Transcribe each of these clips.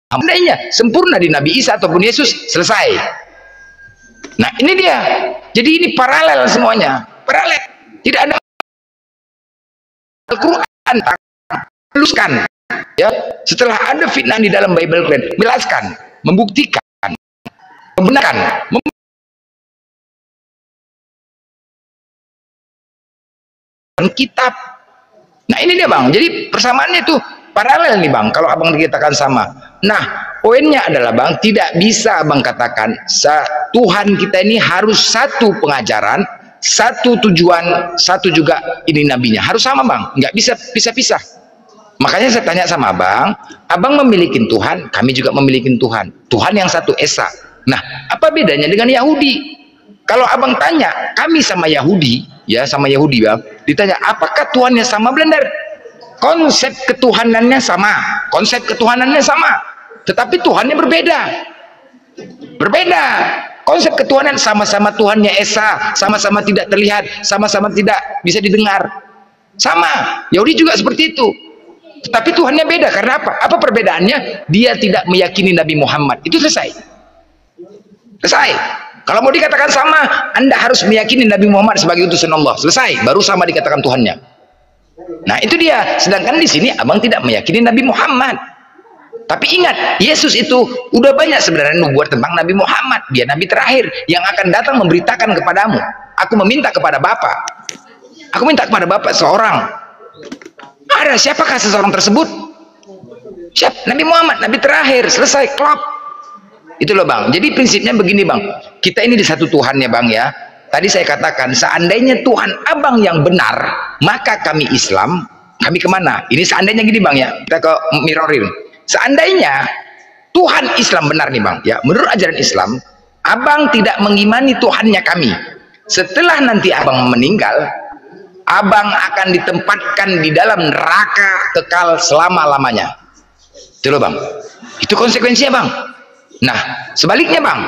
Seandainya sempurna di Nabi Isa ataupun Yesus, selesai. Nah ini dia. Jadi ini paralel semuanya, paralel. Tidak ada Al-Quran haluskan. Ya, setelah ada fitnah di dalam Bible Quran, jelaskan, membuktikan, membenarkan, kitab. Nah ini dia bang, jadi persamaannya itu paralel nih bang, kalau abang dikatakan sama. Nah poinnya adalah bang, tidak bisa abang katakan Tuhan kita ini harus satu pengajaran, satu tujuan, satu juga ini nabinya, harus sama bang, nggak bisa pisah-pisah. Makanya saya tanya sama abang memiliki Tuhan, kami juga memiliki Tuhan, Tuhan yang satu esa. Nah apa bedanya dengan Yahudi? Kalau abang tanya kami sama Yahudi, ya sama Yahudi bang, ditanya apakah Tuhannya sama, benar, konsep ketuhanannya sama, konsep ketuhanannya sama, tetapi Tuhannya berbeda, konsep ketuhanan sama-sama Tuhannya esa, sama-sama tidak terlihat, sama-sama tidak bisa didengar, sama. Yahudi juga seperti itu, tetapi Tuhannya beda. Karena apa? Apa perbedaannya? Dia tidak meyakini Nabi Muhammad, itu selesai. Kalau mau dikatakan sama, Anda harus meyakini Nabi Muhammad sebagai utusan Allah. Selesai, baru sama dikatakan Tuhannya. Nah, itu dia. Sedangkan di sini abang tidak meyakini Nabi Muhammad. Tapi ingat, Yesus itu udah banyak sebenarnya nubuat tentang Nabi Muhammad. Dia nabi terakhir yang akan datang memberitakan kepadamu. Aku meminta kepada Bapa. Aku minta kepada Bapa seorang. Ada siapakah seseorang tersebut? Siap, Nabi Muhammad, nabi terakhir. Selesai, klop. Itu loh bang. Jadi prinsipnya begini bang, kita ini di satu Tuhan ya bang ya. Tadi saya katakan seandainya Tuhan abang yang benar, maka kami Islam, kami kemana? Ini seandainya gini bang ya, kita ke mirrorin. Seandainya Tuhan Islam benar nih bang ya, menurut ajaran Islam, abang tidak mengimani Tuhannya kami. Setelah nanti abang meninggal, abang akan ditempatkan di dalam neraka kekal selama-lamanya. Itu loh bang, itu konsekuensinya bang. Nah sebaliknya bang,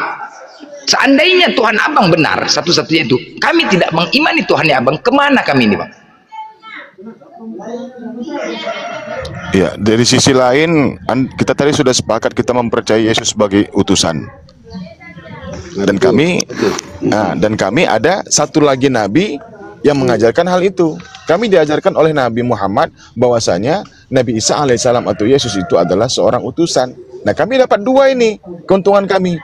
seandainya Tuhan abang benar satu-satunya itu, kami tidak mengimani Tuhannya abang, kemana kami ini bang? Ya, dari sisi lain kita tadi sudah sepakat kita mempercayai Yesus sebagai utusan. Dan kami ada satu lagi nabi yang mengajarkan hal itu. Kami diajarkan oleh Nabi Muhammad bahwasanya Nabi Isa alaihissalam atau Yesus itu adalah seorang utusan. Nah kami dapat dua ini keuntungan kami.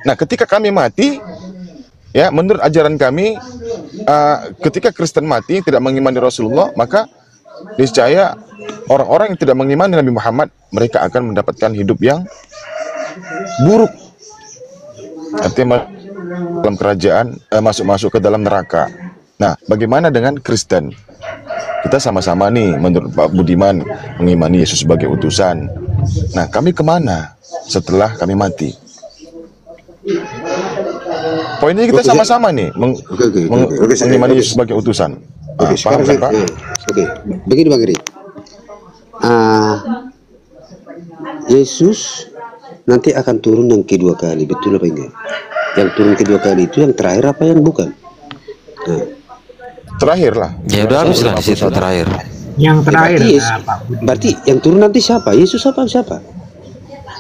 Nah ketika kami mati, ya menurut ajaran kami, ketika Kristen mati tidak mengimani Rasulullah, maka niscaya orang-orang yang tidak mengimani Nabi Muhammad, mereka akan mendapatkan hidup yang buruk. Artinya dalam kerajaan, masuk ke dalam neraka. Nah bagaimana dengan Kristen? Kita sama-sama nih menurut Pak Budiman mengimani Yesus sebagai utusan. Nah kami kemana setelah kami mati? Poinnya kita sama-sama nih mengimani Yesus sebagai utusan. Paham kan Pak? Begini Bang Giri, Yesus nanti akan turun yang kedua kali, betul apa enggak? Yang turun kedua kali itu yang terakhir apa yang bukan? Nah, terakhir lah. Ya udah habis lah di situ terakhir. Yang terakhir. Berarti yang turun nanti siapa? Yesus apa siapa?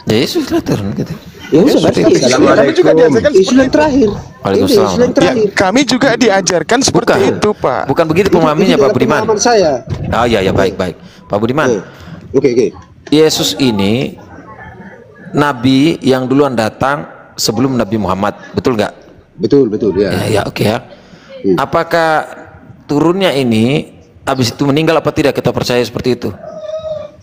Ya Yesus lah turun gitu. Ya udah berarti kami juga diajarkan Yesus yang terakhir. Waalaikumsalam. Ya, kami juga diajarkan seperti itu Pak. Bukan begitu pemahamannya Pak Budiman. Saya. Oh ya baik Pak Budiman. Oke. Yesus ini nabi yang duluan datang sebelum Nabi Muhammad, betul nggak? Betul ya. Ya oke ya. Apakah turunnya ini habis itu meninggal apa tidak, kita percaya seperti itu?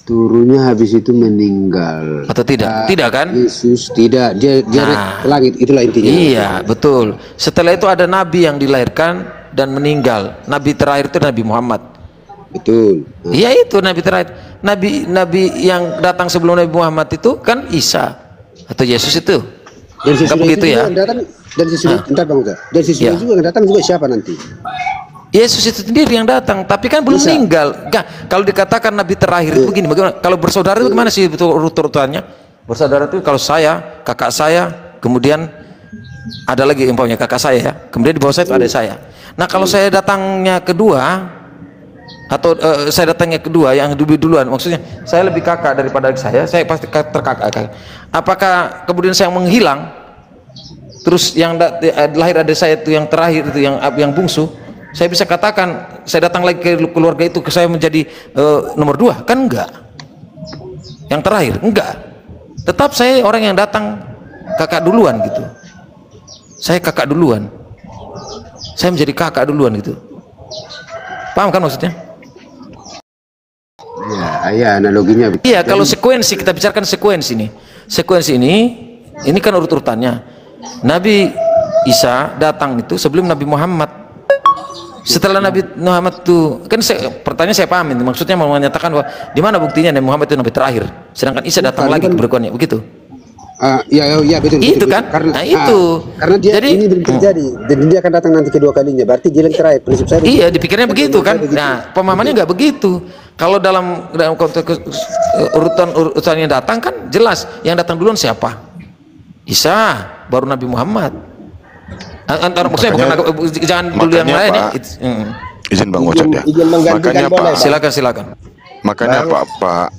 Turunnya habis itu meninggal atau tidak? Tidak kan? Yesus tidak, dia ke langit, itulah intinya. Iya betul. Setelah itu ada nabi yang dilahirkan dan meninggal. Nabi terakhir itu Nabi Muhammad. Betul. Iya itu nabi terakhir. Nabi yang datang sebelum Nabi Muhammad itu kan Isa atau Yesus itu. Dan sesudah begitu itu ya? Yang datang, dan sesudah dan sesudah juga yang datang juga siapa nanti? Yesus itu sendiri yang datang, tapi kan belum meninggal. Enggak, kalau dikatakan nabi terakhir itu begini, bagaimana? Kalau bersaudara itu bagaimana sih urut-urutannya? Bersaudara itu kalau saya, kakak saya, kemudian ada lagi umpamanya kakak saya ya, kemudian di bawah saya itu ada saya. Nah kalau saya datangnya kedua, atau saya datangnya kedua, yang lebih duluan, maksudnya saya lebih kakak daripada saya pasti terkakak. Apakah kemudian saya menghilang, terus yang lahir ada saya itu yang terakhir itu yang bungsu, saya bisa katakan saya datang lagi ke keluarga itu, saya menjadi nomor 2? Kan enggak. Yang terakhir enggak, tetap saya orang yang datang kakak duluan gitu. Saya kakak duluan, saya menjadi kakak duluan gitu. Paham kan maksudnya? Ya, analoginya. Iya, kalau sekuensi, kita bicarakan sekuensi nih. Sekuensi ini kan urut-urutannya. Nabi Isa datang itu sebelum Nabi Muhammad. Setelah Nabi Muhammad itu, kan pertanyaan saya paham ini. Maksudnya mau menyatakan bahwa di mana buktinya Nabi Muhammad itu Nabi terakhir, sedangkan Isa datang lagi berikutnya, begitu? Ya betul. Itu betul, kan? Betul. Nah itu. Karena dia Jadi, ini belum terjadi, dan dia akan datang nanti kedua kalinya. Berarti dia yang terakhir. Prinsip saya. Iya, dipikirnya begitu kan? Nah, pemahamannya nggak begitu. Kalau dalam konteks urutan yang datang kan jelas, yang datang duluan siapa? Isa, baru Nabi Muhammad. Antara maksudnya bukan, jangan dulu yang lain ya. Izin Bang Wajad ya. Makanya Pak, Silakan. makanya Pak,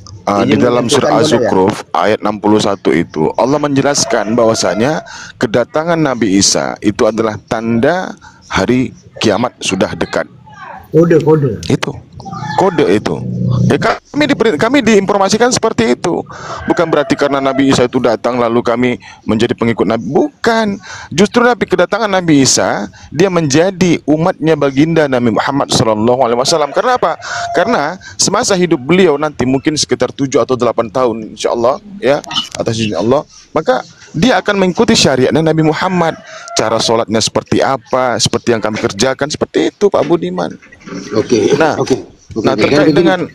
di dalam surah Az-Zukhruf ayat 61 itu Allah menjelaskan bahwasanya kedatangan Nabi Isa itu adalah tanda hari kiamat sudah dekat. Kode itu ya, kami diinformasikan seperti itu. Bukan berarti karena Nabi Isa itu datang lalu kami menjadi pengikut Nabi, bukan. Justru kedatangan Nabi Isa, dia menjadi umatnya baginda Nabi Muhammad SAW. Karena apa? Karena semasa hidup beliau nanti mungkin sekitar 7 atau 8 tahun insyaallah ya, atas izin Allah, maka dia akan mengikuti syariatnya Nabi Muhammad. Cara sholatnya seperti apa, seperti yang kami kerjakan, seperti itu Pak Budiman. Nah, terkait dengan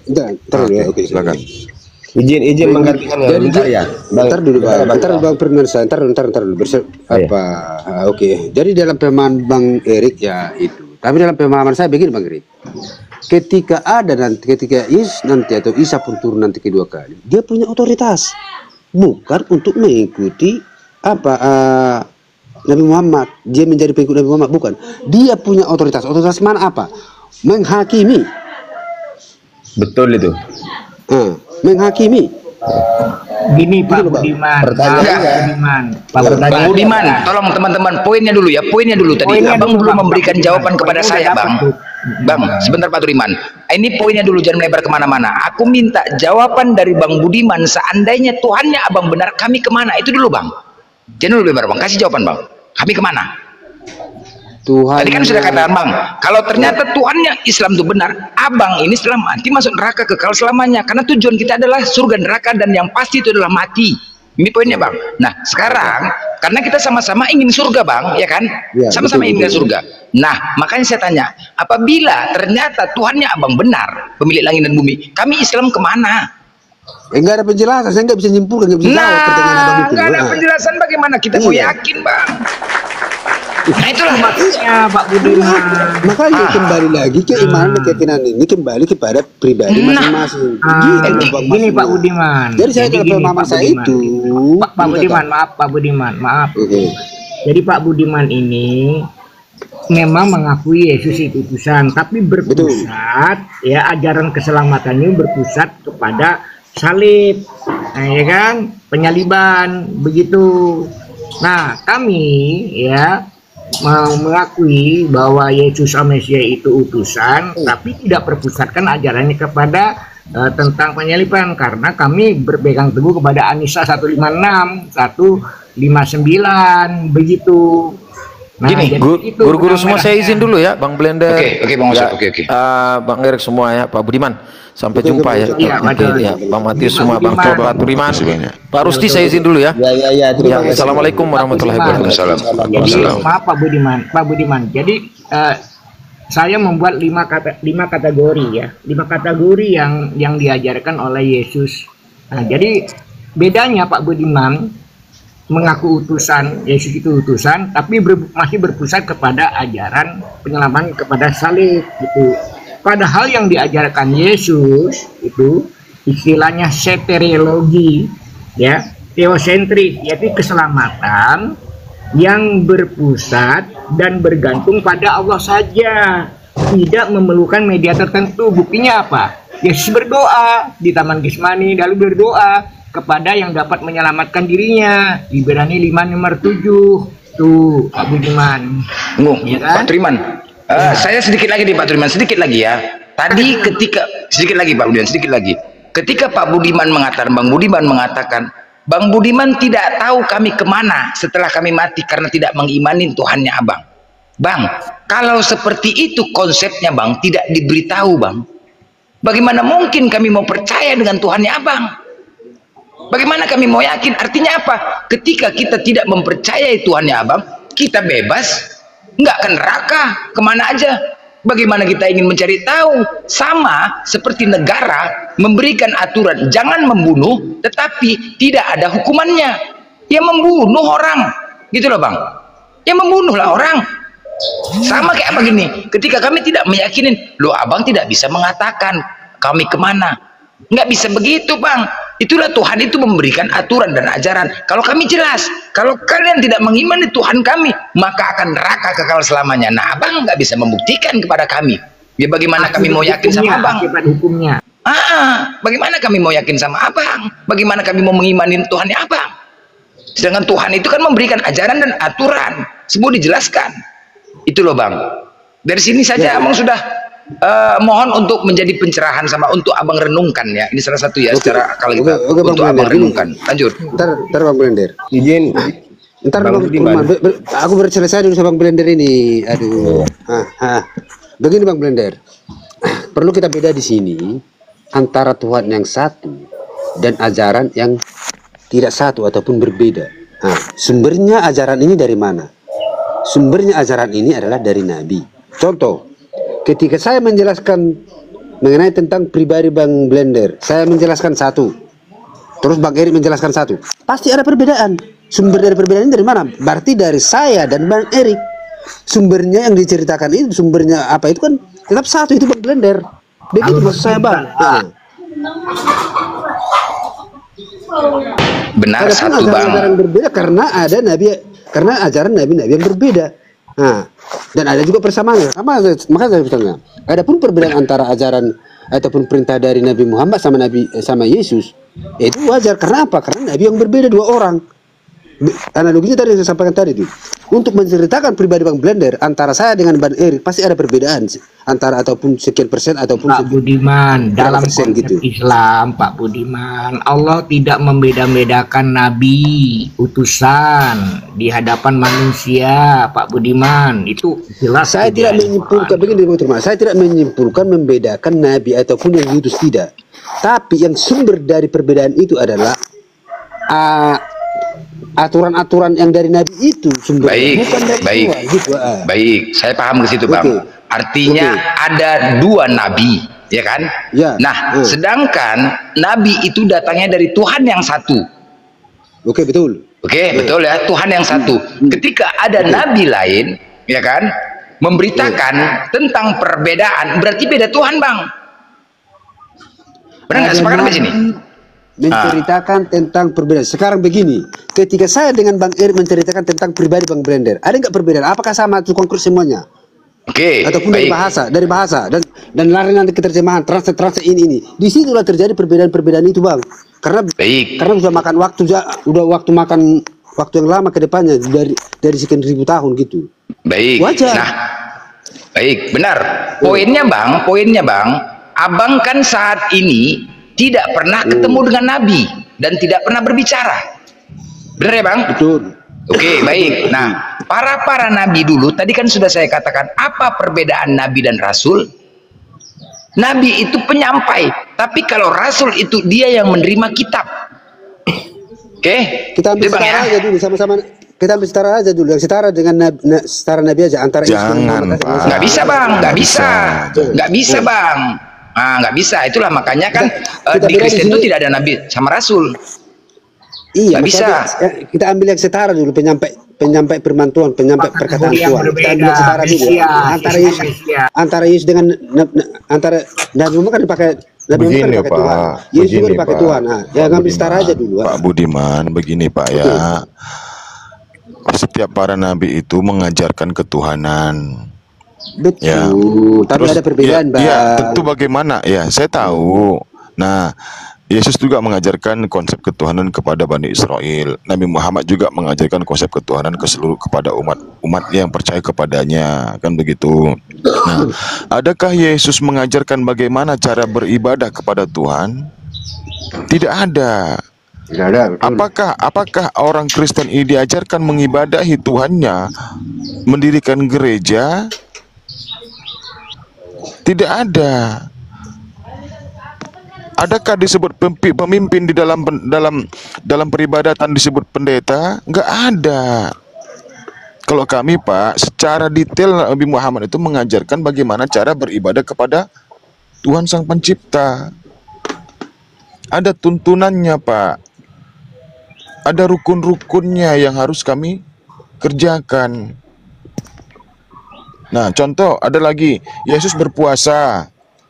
silakan. Izin menggantikan saya. Bentar dulu Bang Firmansyah, ntar dulu. Jadi dalam pemahaman Bang Erik ya itu. Tapi dalam pemahaman saya begini Bang Erik. Ketika Isa pun turun nanti kedua kali, dia punya otoritas. Bukan untuk mengikuti Nabi Muhammad, dia menjadi pengikut Nabi Muhammad, bukan. Dia punya otoritas. Otoritas mana apa? Menghakimi. Betul itu. Menghakimi. Gini Pak Budiman. Pak Budiman, tolong teman-teman poinnya dulu ya, tadi. Abang belum memberikan jawaban kepada saya, Bang. Bang, sebentar Pak Budiman. Ini poinnya dulu, jangan melebar kemana-mana. Aku minta jawaban dari Bang Budiman. Seandainya Tuhannya Abang benar, kami kemana? Itu dulu Bang. Jangan dulu lebar Bang, kasih jawaban Bang. Kami kemana? Tuhan. Tadi kan sudah katakan Bang, kalau ternyata Tuhannya Islam itu benar, Abang ini setelah mati masuk neraka kekal selamanya. Karena tujuan kita adalah surga neraka, dan yang pasti itu adalah mati. Ini poinnya Bang. Nah sekarang karena kita sama-sama ingin surga Bang, ya kan? Sama-sama ingin surga. Nah makanya saya tanya, apabila ternyata Tuhannya Abang benar, pemilik langit dan bumi, kami Islam kemana? Enggak ada penjelasan, saya nggak bisa nyimpulkan, nggak bisa jawab pertanyaan Abang itu. Nggak ada penjelasan, bagaimana kita mau yakin Bang? Nah itulah maksudnya Pak Budiman. Makanya kembali lagi keimanan dan keyakinan ini kembali kepada pribadi masing-masing. Gini Pak Budiman. Jadi saya kalau pemahaman saya itu Pak Budiman, maaf. Jadi Pak Budiman ini memang mengakui Yesus itu utusan, tapi berpusat ya, ajaran keselamatannya berpusat kepada salib, ya kan, penyaliban begitu. Nah kami ya mengakui bahwa Yesus Mesias itu utusan, tapi tidak berpusatkan ajarannya kepada tentang penyaliban, karena kami berpegang teguh kepada An-Nisa 156, 159 begitu. Nah, gini, guru-guru semua saya izin dulu ya, Bang Blender. Oke, Bang Ustaz. Oke. Bang Erik semua ya, Pak Budiman. Sampai jumpa ya. Bang Matius semua, Bang Coba, Budiman. Pak Rusti saya izin dulu ya. Ya. Assalamualaikum warahmatullahi wabarakatuh. Maaf Pak Budiman. Jadi saya membuat 5 kategori ya. 5 kategori yang diajarkan oleh Yesus. Nah, jadi bedanya Pak Budiman mengaku utusan, Yesus itu utusan, tapi masih berpusat kepada ajaran penyelaman kepada salib gitu. Padahal yang diajarkan Yesus itu istilahnya soteriologi ya, teosentris, yaitu keselamatan yang berpusat dan bergantung pada Allah saja. tidak memerlukan media tertentu. Buktinya apa? Yesus berdoa di Taman Getsemani, lalu berdoa kepada yang dapat menyelamatkan dirinya. Ibrani 5 nomor 7. Tuh, Pak Budiman. Ya kan? Pak Triman. Saya sedikit lagi nih Pak Triman, sedikit lagi ya. Tadi ketika sedikit lagi Pak Budiman, sedikit lagi. Ketika Pak Budiman mengatakan, Bang Budiman mengatakan, Bang Budiman tidak tahu kami kemana setelah kami mati karena tidak mengimani Tuhannya Abang. Bang, kalau seperti itu konsepnya Bang, tidak diberitahu Bang. Bagaimana mungkin kami mau percaya dengan Tuhannya Abang? Bagaimana kami mau yakin? Artinya apa? Ketika kita tidak mempercayai Tuhannya Abang, kita bebas, nggak ke neraka, kemana aja. Bagaimana kita ingin mencari tahu? Sama seperti negara memberikan aturan jangan membunuh, tetapi tidak ada hukumannya. Ya membunuh orang, gitu loh Bang. Ya membunuhlah orang. Sama kayak apa gini, ketika kami tidak meyakinin, loh Abang tidak bisa mengatakan kami kemana, nggak bisa begitu Bang. Itulah Tuhan itu memberikan aturan dan ajaran. Kalau kami jelas, kalau kalian tidak mengimani Tuhan kami, maka akan neraka kekal selamanya. Nah Abang nggak bisa membuktikan kepada kami. Ya bagaimana kami mau yakin sama Abang? Hukumnya. Bagaimana kami mau yakin sama Abang? Bagaimana kami mau mengimani Tuhannya Abang? Sedangkan Tuhan itu kan memberikan ajaran dan aturan, semua dijelaskan. Itu loh Bang. Dari sini saja Abang sudah mohon untuk menjadi pencerahan sama untuk Abang renungkan ya. Ini salah satu ya secara akal kita untuk Abang renungkan. Lanjut. Ntar Bang Blender. Izin. Ntar Bang aku berselesai dulu sama Bang Blender ini. Aduh. Begini Bang Blender. Perlu kita beda di sini antara Tuhan yang satu dan ajaran yang tidak satu ataupun berbeda. Sumbernya ajaran ini dari mana? Sumbernya ajaran ini adalah dari Nabi. Contoh, ketika saya menjelaskan mengenai tentang pribadi Bang Blender, saya menjelaskan satu, terus Bang Erik menjelaskan satu, pasti ada perbedaan. Sumber dari perbedaan ini dari mana? Berarti dari saya dan Bang Erik. Sumbernya yang diceritakan itu, sumbernya apa itu kan tetap satu, itu Bang Blender. Begitu maksud saya Bang. Benar satu Bang. Ajaran berbeda karena ada Nabi, karena ajaran Nabi-Nabi yang berbeda. Dan ada juga persamaannya. Maka saya bertanya, adapun perbedaan antara ajaran ataupun perintah dari Nabi Muhammad sama Yesus, itu wajar. Karena apa? Karena Nabi yang berbeda dua orang. Analoginya tadi yang saya sampaikan tadi itu, untuk menceritakan pribadi Bang Blender antara saya dengan Bang Erik pasti ada perbedaan antara ataupun sekian persen ataupun Pak Budiman dalam konsep gitu. Islam Pak Budiman, Allah tidak membeda-bedakan nabi utusan di hadapan manusia Pak Budiman, itu jelas. Saya tidak menyimpulkan begini saya tidak menyimpulkan membedakan nabi ataupun yang diutus, tidak, tapi yang sumber dari perbedaan itu adalah aturan-aturan yang dari Nabi itu sumbernya, bukan dari luar, gitu. Baik, saya paham ke situ Bang. Artinya ada dua Nabi, ya kan? Ya. Nah, sedangkan Nabi itu datangnya dari Tuhan yang satu. Betul. Betul ya, Tuhan yang satu. Ketika ada Nabi lain, ya kan, memberitakan tentang perbedaan, berarti beda Tuhan Bang. Benar nggak? Sepakat sampai sini? Menceritakan tentang perbedaan. Sekarang begini, ketika saya dengan Bang Erik menceritakan tentang pribadi Bang Blender, ada nggak perbedaan? Apakah sama itu konkret semuanya? Ataupun dari bahasa dan lari nanti keterjemahan, translate ini. Disitulah terjadi perbedaan-perbedaan itu Bang. Karena sudah makan waktu, waktu yang lama ke depannya dari sekian ribu tahun gitu. Wajar. Nah, baik, benar. Poinnya Bang, Abang kan saat ini tidak pernah ketemu dengan Nabi dan tidak pernah berbicara. Benar ya Bang? Betul. Baik. Nah, para nabi dulu tadi kan sudah saya katakan apa perbedaan nabi dan rasul. Nabi itu penyampai, tapi kalau rasul itu dia yang menerima kitab. Kita ambil setara aja dulu sama-sama. Kita ambil setara aja dulu, yang setara dengan setara Nabi aja antara nggak bisa Bang, nggak bisa Bang. Nggak bisa, itulah makanya kan di Kristen itu tidak ada nabi sama rasul. Iya, nggak bisa. Kita ambil yang setara dulu, penyampai firman Tuhan, penyampai perkataan Tuhan. Kita ambil yang setara dulu. Antara Yesus dengan antara Nabi Muhammad kan dipakai Nabi Muhammad kan dipakai Tuhan. Yesus juga dipakai Tuhan. Ya ngambil setara aja dulu. Pak Budiman, begini Pak ya. Setiap para nabi itu mengajarkan ketuhanan. Betul. Ya. Tapi Terus, ada perbedaan, ya, Bang. ya, tentu bagaimana? Ya, saya tahu. Nah, Yesus juga mengajarkan konsep ketuhanan kepada Bani Israel. Nabi Muhammad juga mengajarkan konsep ketuhanan kepada umat yang percaya kepadanya, kan begitu. Nah, adakah Yesus mengajarkan bagaimana cara beribadah kepada Tuhan? Tidak ada. Tidak ada, betul. Apakah orang Kristen ini diajarkan mengibadahi Tuhannya, mendirikan gereja? Tidak ada. Adakah disebut pemimpin di dalam peribadatan disebut pendeta? Enggak ada. Kalau kami, Pak, secara detail Nabi Muhammad itu mengajarkan bagaimana cara beribadah kepada Tuhan Sang Pencipta. Ada tuntunannya, Pak. Ada rukun-rukunnya yang harus kami kerjakan. Nah, contoh ada lagi, Yesus berpuasa.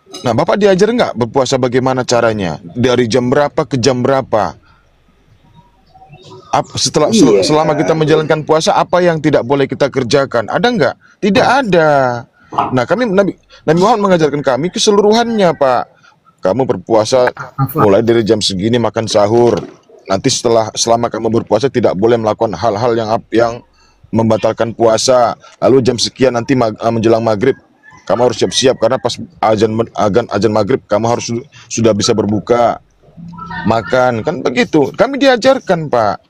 Nah, Bapak diajar nggak berpuasa bagaimana caranya? Dari jam berapa ke jam berapa? Selama kita menjalankan puasa, apa yang tidak boleh kita kerjakan? Ada nggak? Tidak ada. Nah, Nabi Muhammad mengajarkan kami keseluruhannya, Pak. Kamu berpuasa mulai dari jam segini makan sahur. Nanti selama kamu berpuasa tidak boleh melakukan hal-hal yang membatalkan puasa. Lalu jam sekian nanti menjelang maghrib, kamu harus siap-siap karena pas azan maghrib kamu harus sudah bisa berbuka, makan, kan begitu. Kami diajarkan, Pak.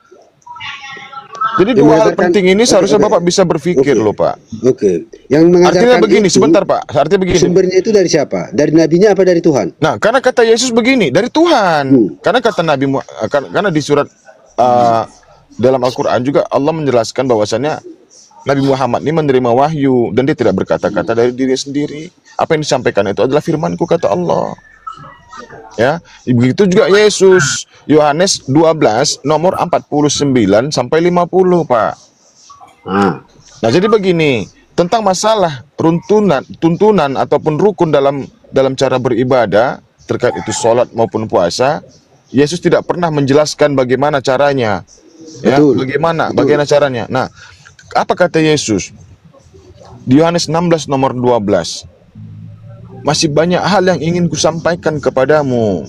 Jadi dua hal penting ini seharusnya Bapak bisa berpikir loh, Pak. Oke. Yang mengajarkan Artinya begini, itu, sebentar, Pak. Artinya begini. Sumbernya itu dari siapa? Dari nabinya apa dari Tuhan? Nah, karena kata Yesus begini, dari Tuhan. Karena kata karena di surat dalam Al-Quran juga Allah menjelaskan bahwasannya Nabi Muhammad ini menerima wahyu dan dia tidak berkata-kata dari diri sendiri. Apa yang disampaikan itu adalah firman-Ku, kata Allah. Ya, begitu juga Yesus. Yohanes 12 nomor 49 sampai 50, Pak. Nah, jadi begini, tentang masalah tuntunan ataupun rukun dalam cara beribadah terkait itu sholat maupun puasa, Yesus tidak pernah menjelaskan bagaimana caranya. Ya, bagaimana caranya. Nah, apa kata Yesus? Di Yohanes 16 nomor 12. Masih banyak hal yang ingin kusampaikan kepadamu.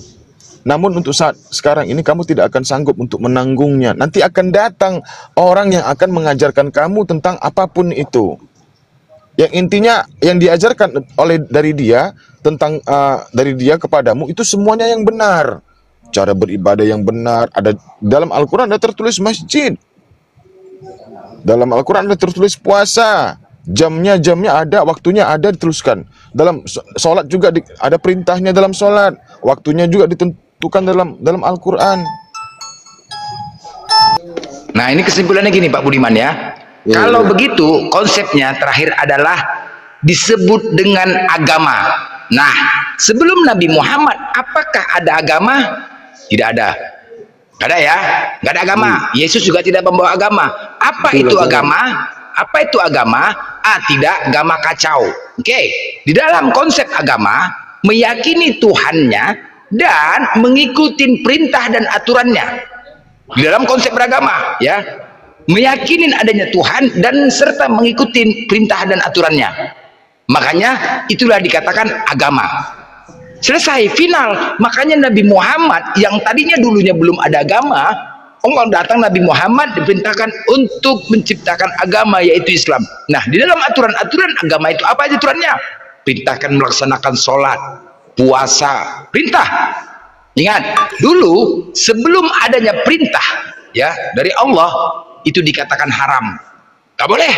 Namun untuk saat sekarang ini kamu tidak akan sanggup untuk menanggungnya. Nanti akan datang orang yang akan mengajarkan kamu tentang apapun itu. Yang intinya yang diajarkan dari dia kepadamu itu semuanya yang benar. Cara beribadah yang benar. Ada dalam Al-Quran ada tertulis masjid. Dalam Al-Quran ada tertulis puasa. Jamnya ada, waktunya ada dituliskan. Dalam sholat juga ada perintahnya dalam sholat. Waktunya juga ditentukan dalam Al-Quran. Nah, ini kesimpulannya gini, Pak Budiman, ya. Kalau begitu, konsepnya terakhir adalah disebut dengan agama. Nah, sebelum Nabi Muhammad, apakah ada agama? Tidak ada. Nggak ada, ya. Nggak ada agama. Yesus juga tidak membawa agama. Apa itu agama? Apa itu agama? Tidak agama kacau. Oke. Di dalam konsep agama, meyakini Tuhannya dan mengikuti perintah dan aturannya. Di dalam konsep beragama, ya. Meyakini adanya Tuhan dan serta mengikuti perintah dan aturannya. Makanya itulah dikatakan agama. Selesai, final. Makanya Nabi Muhammad yang tadinya dulunya belum ada agama, Allah datang, Nabi Muhammad diperintahkan untuk menciptakan agama, yaitu Islam. Nah, di dalam aturan-aturan agama itu apa aja aturannya? Perintahkan melaksanakan sholat, puasa, perintah. Ingat, dulu sebelum adanya perintah ya dari Allah, itu dikatakan haram. Gak boleh.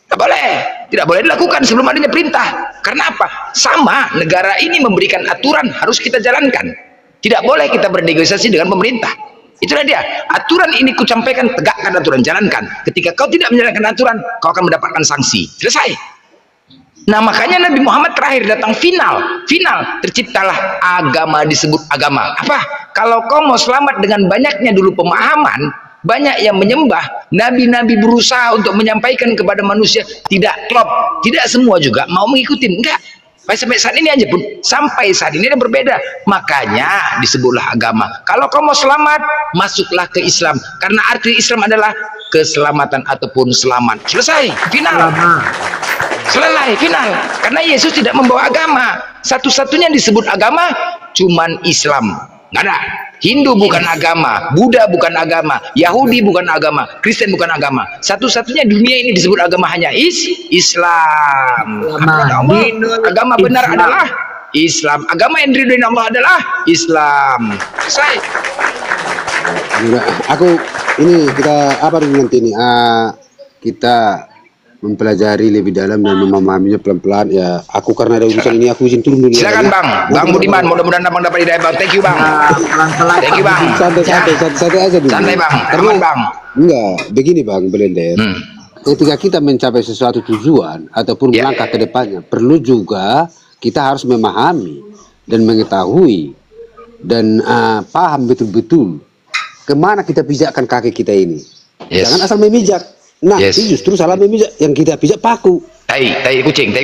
Gak boleh. Tidak boleh dilakukan sebelum adanya perintah. Karena apa? Sama, negara ini memberikan aturan, harus kita jalankan. Tidak boleh kita bernegosiasi dengan pemerintah. Itulah dia. Aturan ini kusampaikan, tegakkan aturan, jalankan. Ketika kau tidak menjalankan aturan, kau akan mendapatkan sanksi. Selesai. Nah, makanya Nabi Muhammad terakhir datang final. Terciptalah agama disebut agama. Apa? Kalau kau mau selamat dengan banyaknya dulu pemahaman, banyak yang menyembah, nabi-nabi berusaha untuk menyampaikan kepada manusia, tidak klop, tidak semua juga mau mengikuti, enggak. Sampai saat ini aja pun, sampai saat ini ada berbeda. Makanya disebutlah agama. Kalau kau mau selamat, masuklah ke Islam. Karena arti Islam adalah keselamatan ataupun selamat. Selesai, final. Selesai, final. Karena Yesus tidak membawa agama. Satu-satunya yang disebut agama cuman Islam. Nggak ada. Hindu bukan agama, Buddha bukan agama, Yahudi bukan agama, Kristen bukan agama. Satu-satunya dunia ini disebut agama hanya Islam. Agama benar adalah Islam. Agama yang diridhoi Allah adalah Islam. Selesai. Aku ini kita apa dulu nanti ini? Kita mempelajari lebih dalam dan memahaminya pelan-pelan ya. Aku karena ada urusan ini aku izin turun dulu. Silakan Bang Budiman, mudah-mudahan Abang dapat hidayah Bang. Thank you Bang. Pelan-pelan. Thank you Bang. Santai aja dulu. Santai Bang. Karena Aman Bang. enggak begini Bang Blender. Ketika kita mencapai sesuatu tujuan ataupun melangkah ke depannya, perlu juga kita harus memahami dan mengetahui dan paham betul-betul kemana kita pijakkan kaki kita ini. Jangan asal memijak. Nah, itu justru salah memijak. Yang kita pijak paku. Tai kucing.